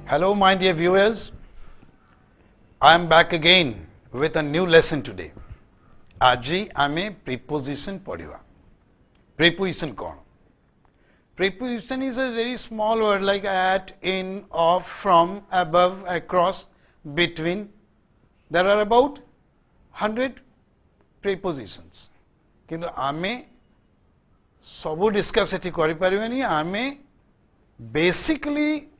Hello my dear viewers, I am back again with a new lesson today. Aji ame preposition पढ़िवा. Preposition कौन? Preposition is a very small word like at, in, of, from, above, across, between. There are about 100 prepositions. किंतु आमे सबू discuss एठी करि परिबानी. आमे basically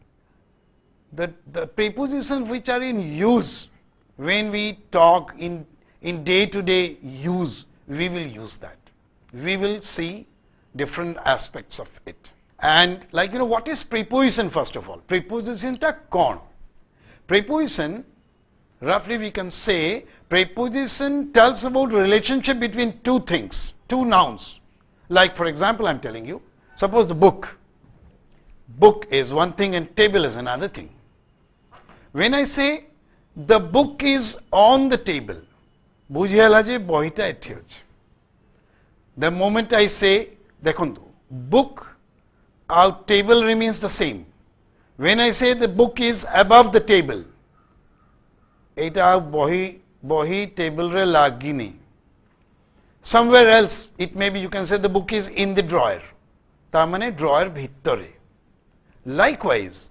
the prepositions which are in use when we talk in day-to-day use, we will use that. We will see different aspects of it. And what is preposition first of all? Preposition ta kaun? Preposition, roughly we can say, preposition tells about relationship between two things, two nouns. Like for example, I am telling you, suppose the book. Book is one thing and table is another thing. When I say the book is on the table, the moment I say, book, our table remains the same. When I say the book is above the table, bohi table re lagini. Somewhere else, it may be you can say the book is in the drawer. Tamane drawer bhittore. Likewise,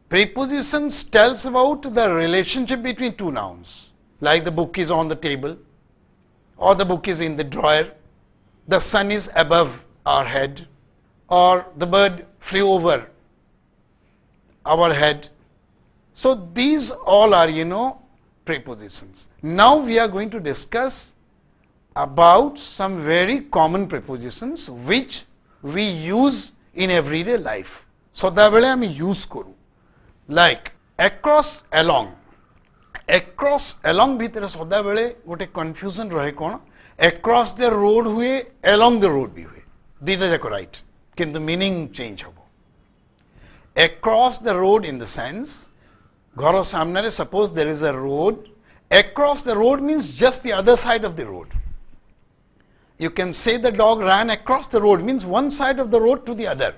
prepositions tells about the relationship between two nouns, like the book is on the table, or the book is in the drawer, the sun is above our head, or the bird flew over our head. So these all are, prepositions. Now we are going to discuss about some very common prepositions which we use in everyday life. So that way I use kuru. Like across, along. Across, along bhitere soda bele gote confusion rahe kono. Across the road हुए, along the road भी हुए. Dita jako right. Kintu meaning change hobo. Across the road in the sense, gharo samnare suppose there is a road. Across the road means just the other side of the road. You can say the dog ran across the road means one side of the road to the other.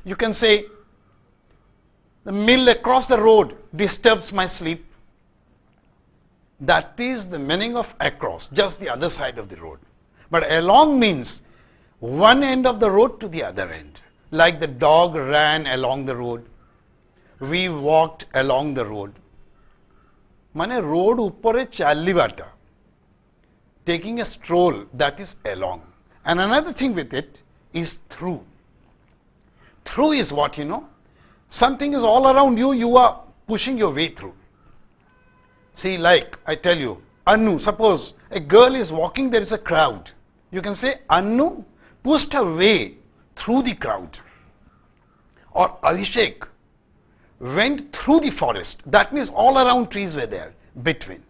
You can say the mill across the road disturbs my sleep. That is the meaning of across, just the other side of the road. But along means one end of the road to the other end. Like the dog ran along the road. We walked along the road. Mane road uppore challi bata. Taking a stroll, that is along. And another thing with it is through. Through is what, something is all around you, you are pushing your way through. See, like I tell you, Anu, suppose a girl is walking, there is a crowd. You can say, Anu pushed her way through the crowd. Or Abhishek went through the forest. That means all around trees were there, between.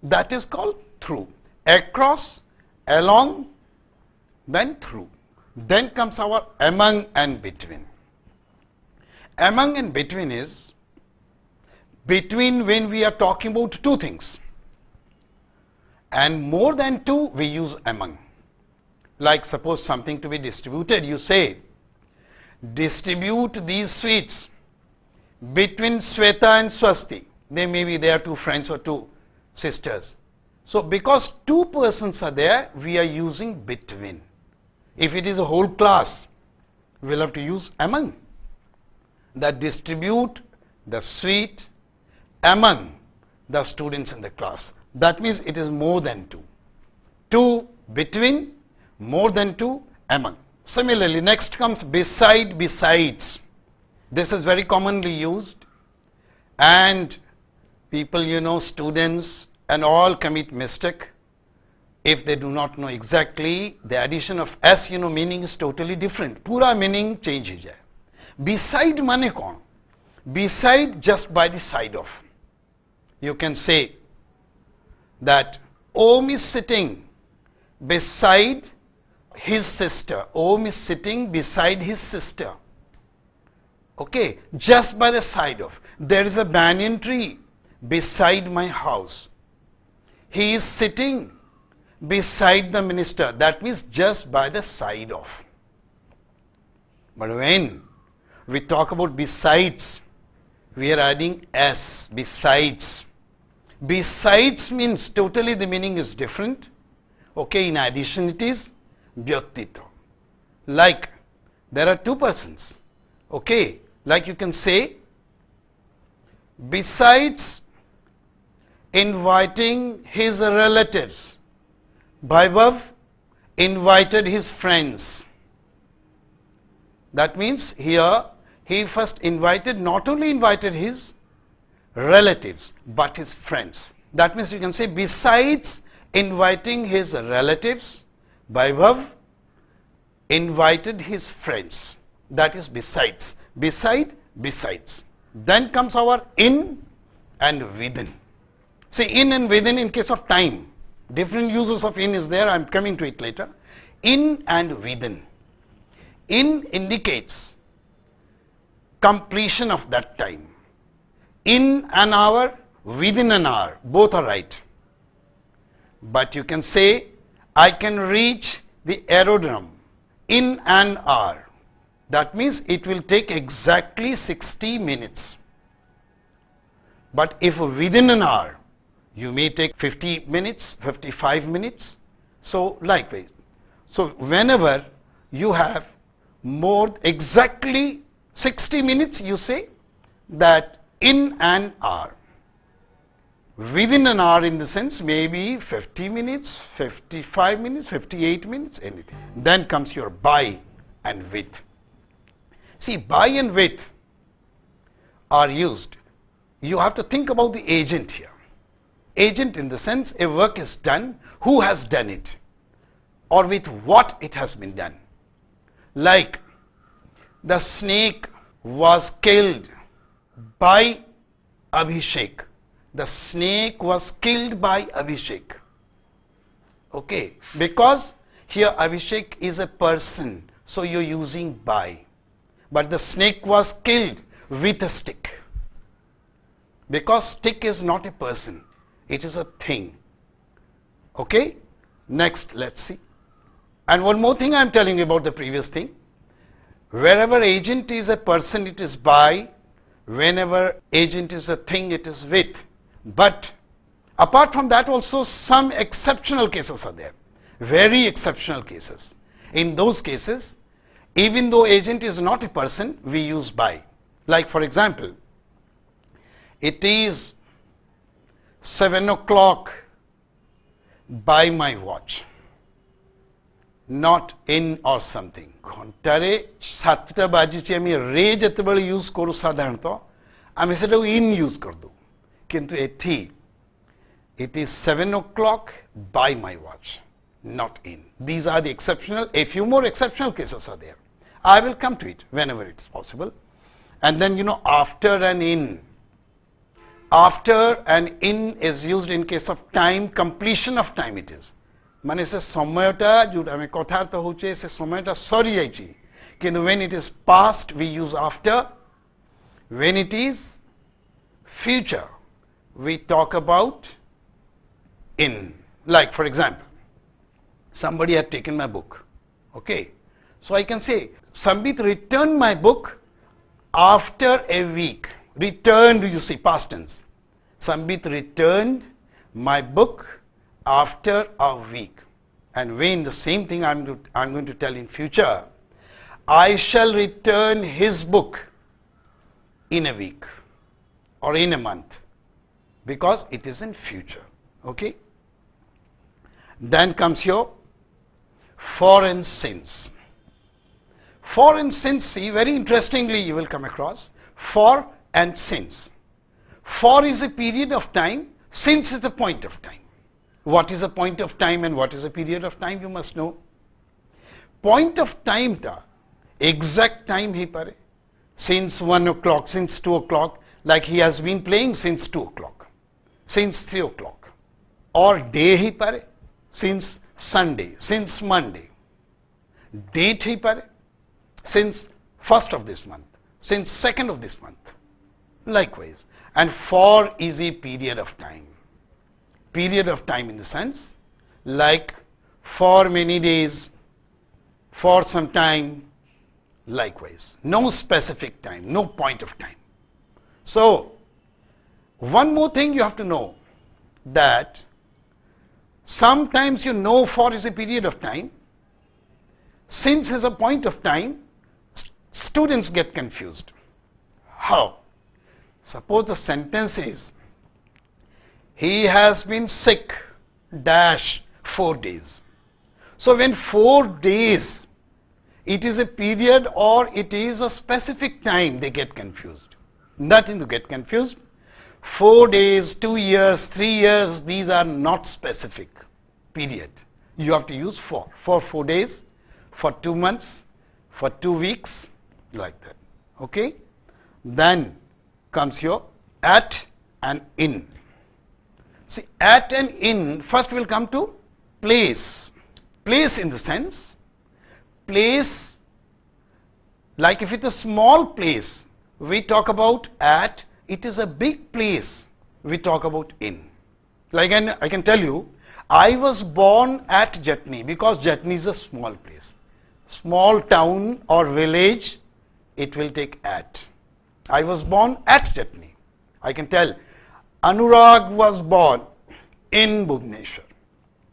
That is called through. Across, along, then through. Then comes our among and between. Among and between is between when we are talking about two things. And more than two, we use among. Like suppose something to be distributed, you say, distribute these sweets between Sweta and Swasti. They are two friends or two sisters. So because two persons are there, we are using between. If it is a whole class, we'll have to use among. That distribute the sweet among the students in the class. That means it is more than two. Two between, more than two among. Similarly, next comes beside, besides. This is very commonly used, and people, students and all commit mistake. If they do not know exactly, the addition of s, meaning is totally different. Pura meaning change hi jaye. Beside mane kaun? Beside, just by the side of. You can say that Om is sitting beside his sister. Om is sitting beside his sister. Okay, just by the side of. There is a banyan tree beside my house. He is sitting beside the minister. That means just by the side of. But when we talk about besides, we are adding s, besides. Besides means totally the meaning is different. Okay, in addition it is byattito. Like there are two persons. Okay, like you can say, besides inviting his relatives, Vaibhav invited his friends. That means here he first invited, not only invited his relatives, but his friends. That means you can say, besides inviting his relatives, Vaibhav invited his friends. That is besides. Beside, besides. Then comes our in and within. See, in and within in case of time. Different uses of in is there. I am coming to it later. In and within. In indicates completion of that time. In an hour, within an hour. Both are right. But you can say, I can reach the aerodrome in an hour. That means it will take exactly 60 minutes. But if within an hour, you may take 50 minutes, 55 minutes. So likewise. So whenever you have more exactly 60 minutes, you say that in an hour. Within an hour in the sense maybe 50 minutes, 55 minutes, 58 minutes, anything. Then comes your by and with. See, by and with are used. You have to think about the agent here. Agent in the sense a work is done, who has done it or with what it has been done. Like the snake was killed by Abhishek. The snake was killed by Abhishek. Okay, because here Abhishek is a person, so you're using by. But the snake was killed with a stick. Because stick is not a person, it is a thing. Okay, next let's see. And one more thing I am telling you about the previous thing. Wherever agent is a person, it is by. Whenever agent is a thing, it is with. But apart from that also some exceptional cases are there. Very exceptional cases. In those cases, even though agent is not a person, we use by. Like for example, it is 7 o'clock by my watch. Not in or something. Ghontare 7টা বাজিছে আমি রে যেতেবেলে use করু সাধারণত আমি সেটাও in use করদু কিন্তু এটি it is 7 o'clock by my watch, not in. These are the exceptional. A few more exceptional cases are there. I will come to it whenever it's possible. And then after and in. After and in is used in case of time, completion of time it is. মানে সে সময়টা যেটা আমি কথার্থ হচ্ছে সে সময়টা sorry যাইছি কিন্তু when it is past we use after. When it is future we talk about in. Like for example, somebody had taken my book. Okay, so I can say Sambit returned my book after a week. Returned, you see, past tense. Sambit returned my book after a week. And when the same thing I'm going to tell in future, I shall return his book in a week or in a month because it is in future. Okay. Then comes your foreign since. Foreign since, see, very interestingly you will come across for and since. For is a period of time, since is a point of time. What is a point of time and what is a period of time, you must know. Point of time ta exact time hi pare. Since 1 o'clock, since 2 o'clock, like he has been playing since 2 o'clock, since 3 o'clock. Or day hi pare, since Sunday, since Monday. Date hi pare, since 1st of this month, since 2nd of this month. Likewise. And for is a period of time. Period of time in the sense like for many days, for some time, likewise. No specific time, no point of time. So, one more thing you have to know, that sometimes you know for is a period of time, since is a point of time, students get confused. How? Suppose the sentence is, he has been sick dash 4 days. So when 4 days, it is a period or it is a specific time, they get confused. Nothing to get confused. 4 days, 2 years, 3 years, these are not specific period. You have to use for 4 days, for 2 months, for 2 weeks, like that. Okay? Then comes your at and in. See, at and in, first we'll come to place. Place in the sense, place, like if it's a small place, we talk about at. It is a big place, we talk about in. Like I can tell you, I was born at Jatni, because Jatni is a small place. Small town or village, it will take at. I was born at Jatni. I can tell, Anurag was born in Bhubaneswar.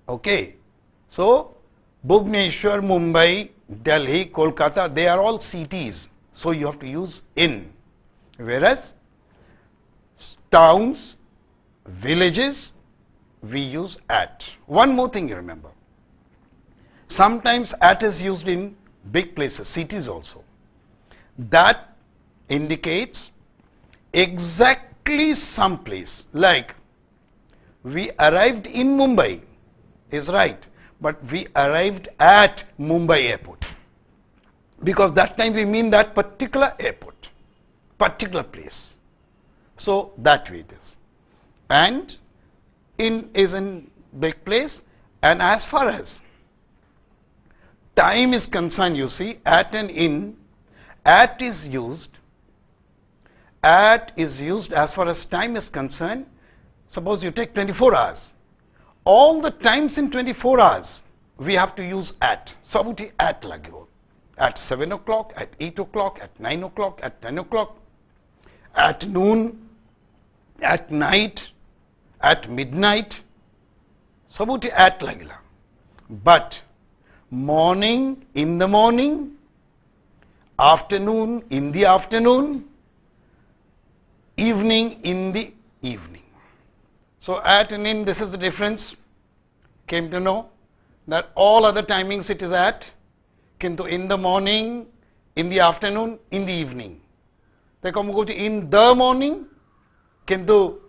Okay. So, Bhubaneswar, Mumbai, Delhi, Kolkata, they are all cities. So, you have to use in. Whereas, towns, villages, we use at. One more thing you remember. Sometimes at is used in big places, cities also. That indicates exactly some place. Like, we arrived in Mumbai, is right, but we arrived at Mumbai airport. Because that time we mean that particular airport, particular place. So, that way it is. And in is in big place, and as far as time is concerned, you see, at and in, at is used as far as time is concerned. Suppose you take 24 hours. All the times in 24 hours, we have to use at. Sabuti at lagyo. At 7 o'clock, at 8 o'clock, at 9 o'clock, at 10 o'clock, at noon, at night, at midnight. Sabuti at lagila. But morning, in the morning, afternoon, in the afternoon, evening, in the evening. So, at and in, this is the difference. Came to know that all other timings it is at, kintu in the morning, in the afternoon, in the evening. They come go to in the morning, kintu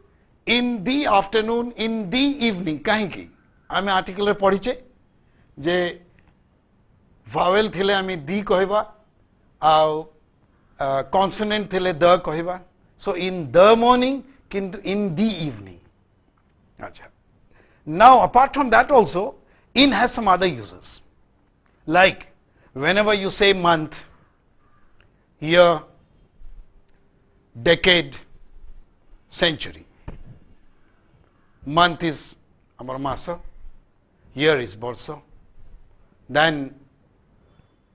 in the afternoon, in the evening. Kahinki? I am article padiche je vowel thile ami di kohiba, consonant thile the kohiba. So, in the morning, kintu in the evening. Achha. Now, apart from that also, in has some other uses. Like, whenever you say month, year, decade, century. Month is Amar Masa, year is Borso. Then,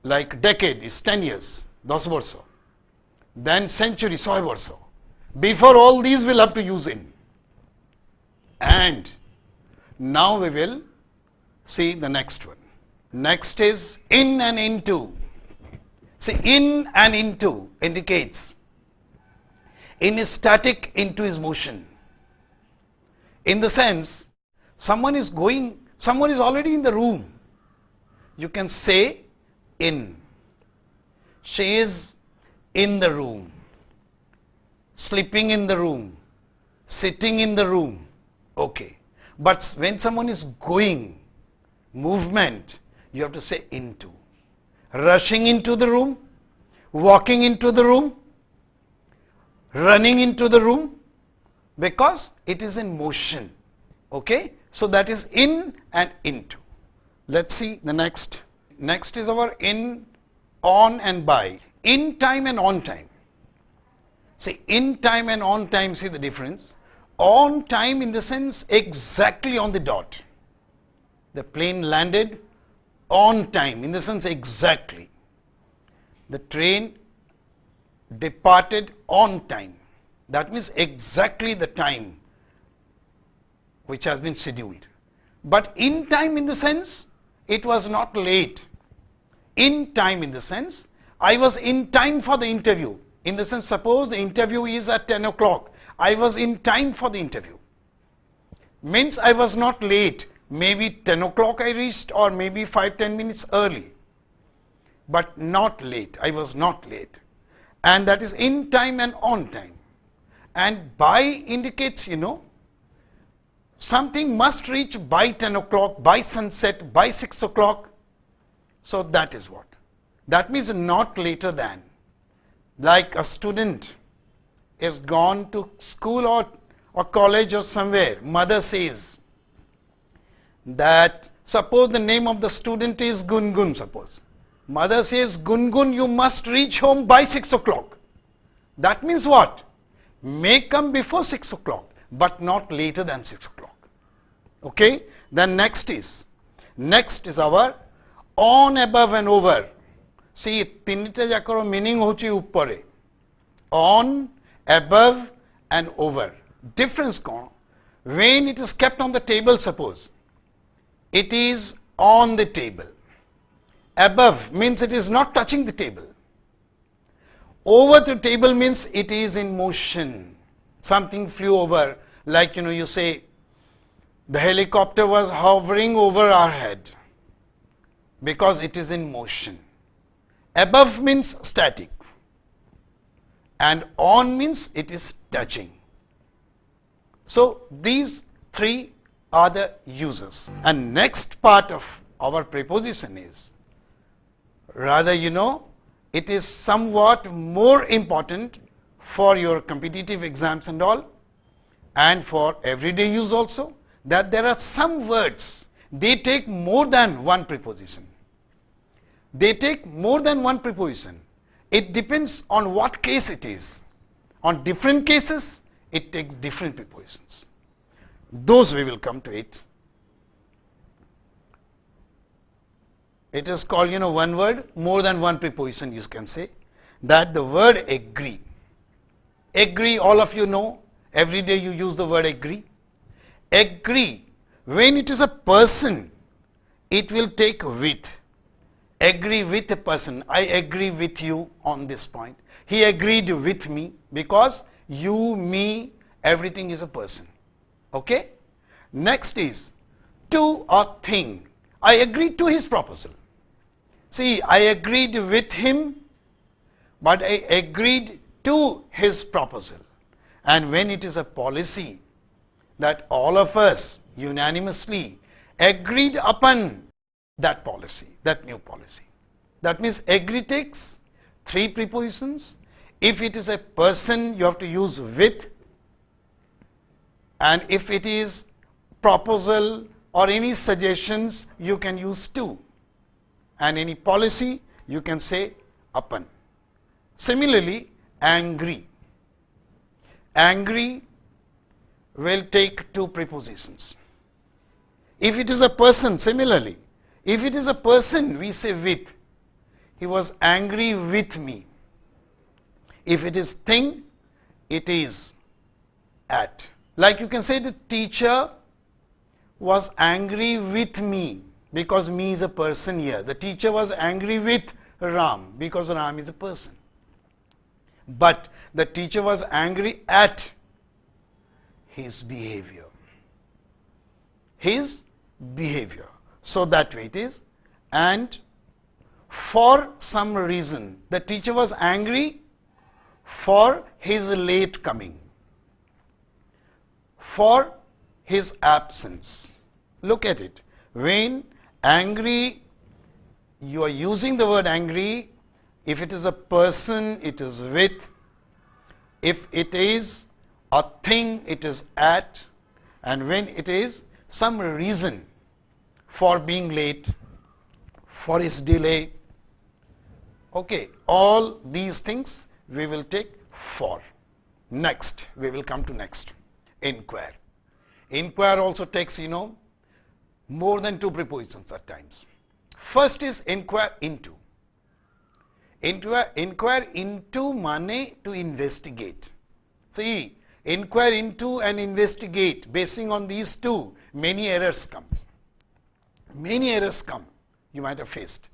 like decade is 10 years, 10 Borso. Then century, 100 Borso. Before all these, we'll have to use in. And now we will see the next one. Next is in and into. See, in and into indicates in is static, into is motion. In the sense, someone is already in the room. You can say in. She is in the room, sleeping in the room, sitting in the room. Okay. But when someone is going, movement, you have to say into. Rushing into the room, walking into the room, running into the room, because it is in motion. Okay. So, that is in and into. Let's see the next. Next is our in, on and by. In time and on time. See, in time and on time, see the difference. On time in the sense exactly on the dot. The plane landed on time in the sense exactly. The train departed on time. That means exactly the time which has been scheduled. But in time in the sense, it was not late. In time in the sense, I was in time for the interview. In the sense, suppose the interview is at 10 o'clock. I was in time for the interview. Means I was not late. Maybe 10 o'clock I reached, or maybe 5-10 minutes early. But not late. I was not late. And that is in time and on time. And by indicates, something must reach by 10 o'clock, by sunset, by 6 o'clock. So that is what. That means not later than. Like a student is gone to school or college or somewhere. Mother says that, suppose the name of the student is Gungun, suppose. Mother says, Gungun, you must reach home by 6 o'clock. That means what? May come before 6 o'clock, but not later than 6 o'clock. Okay? Then next is our on, above and over. See, tinita jakar meaning hochi uppare. On, above and over. Difference kon. When it is kept on the table, suppose, it is on the table. Above means it is not touching the table. Over the table means it is in motion. Something flew over, like you say, the helicopter was hovering over our head because it is in motion. Above means static, and on means it is touching. So these three are the uses. And next part of our preposition is, rather it is somewhat more important for your competitive exams and all, and for everyday use also, that there are some words, they take more than one preposition. They take more than one preposition. It depends on what case it is. On different cases, it takes different prepositions. Those we will come to it. It is called, one word, more than one preposition, you can say. That the word agree. Agree, all of you know, every day you use the word agree. Agree, when it is a person, it will take with. Agree with a person. I agree with you on this point. He agreed with me, because you, me, everything is a person. Okay? Next is to or thing. I agreed to his proposal. See, I agreed with him, but I agreed to his proposal. And when it is a policy that all of us unanimously agreed upon that policy, that new policy. That means agree takes three prepositions. If it is a person, you have to use with. And if it is proposal or any suggestions, you can use to. And any policy, you can say upon. Similarly, angry. Angry will take two prepositions. If it is a person, similarly, if it is a person, we say with. He was angry with me. If it is thing, it is at. Like you can say the teacher was angry with me, because me is a person here. The teacher was angry with Ram, because Ram is a person. But the teacher was angry at his behavior. His behavior. So that way it is. And for some reason, the teacher was angry for his late coming, for his absence. Look at it. When angry, you are using the word angry. If it is a person, it is with. If it is a thing, it is at. And when it is some reason for being late, for his delay, okay, all these things we will take for. Next, we will come to next. Inquire. Inquire also takes, more than two prepositions at times. First is inquire into. Inquire into mane to investigate. See, inquire into and investigate. Basing on these two, many errors come. Many errors come you might have faced.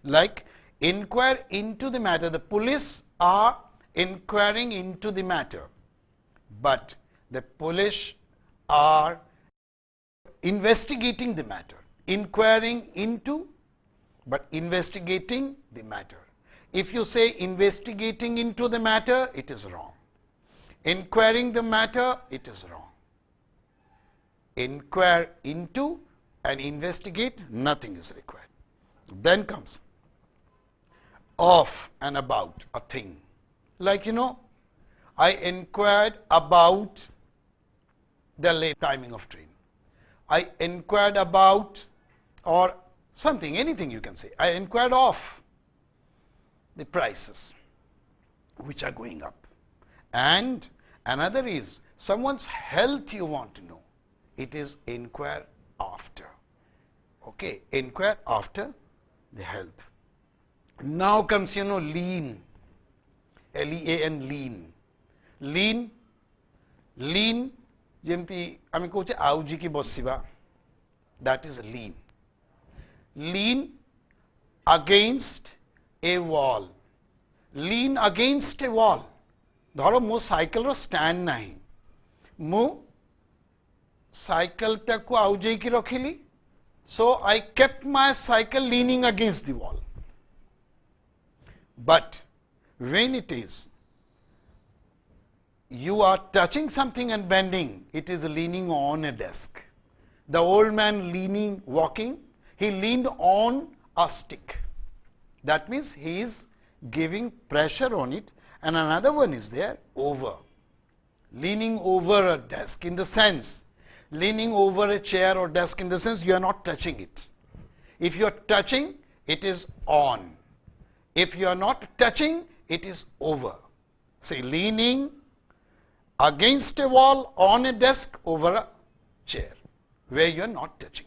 Like, inquire into the matter. The police are inquiring into the matter, but the police are investigating the matter. Inquiring into, but investigating the matter. If you say investigating into the matter, it is wrong. Inquiring the matter, it is wrong. Inquire into and investigate, nothing is required. Then comes of and about a thing. Like, I inquired about the late timing of train. I inquired about, or something, anything you can say. I inquired of the prices which are going up. And another is someone's health you want to know. It is inquire after. Okay, inquire after the health. Now comes, lean. Lean, lean. Lean, lean, jemti ami koche auji ki bosiba. That is lean. Lean against a wall. Lean against a wall. धरो मो cycle रो stand नहीं, मु cycle टाकू आउजे की रखिली, so I kept my cycle leaning against the wall. But when it is you are touching something and bending, it is leaning on a desk. The old man leaning, walking, he leaned on a stick. That means he is giving pressure on it. And another one is there, over. Leaning over a desk, in the sense, leaning over a chair or desk, in the sense you are not touching it. If you are touching, it is on. If you are not touching, it is over. Say, leaning against a wall, on a desk, over a chair, where you are not touching.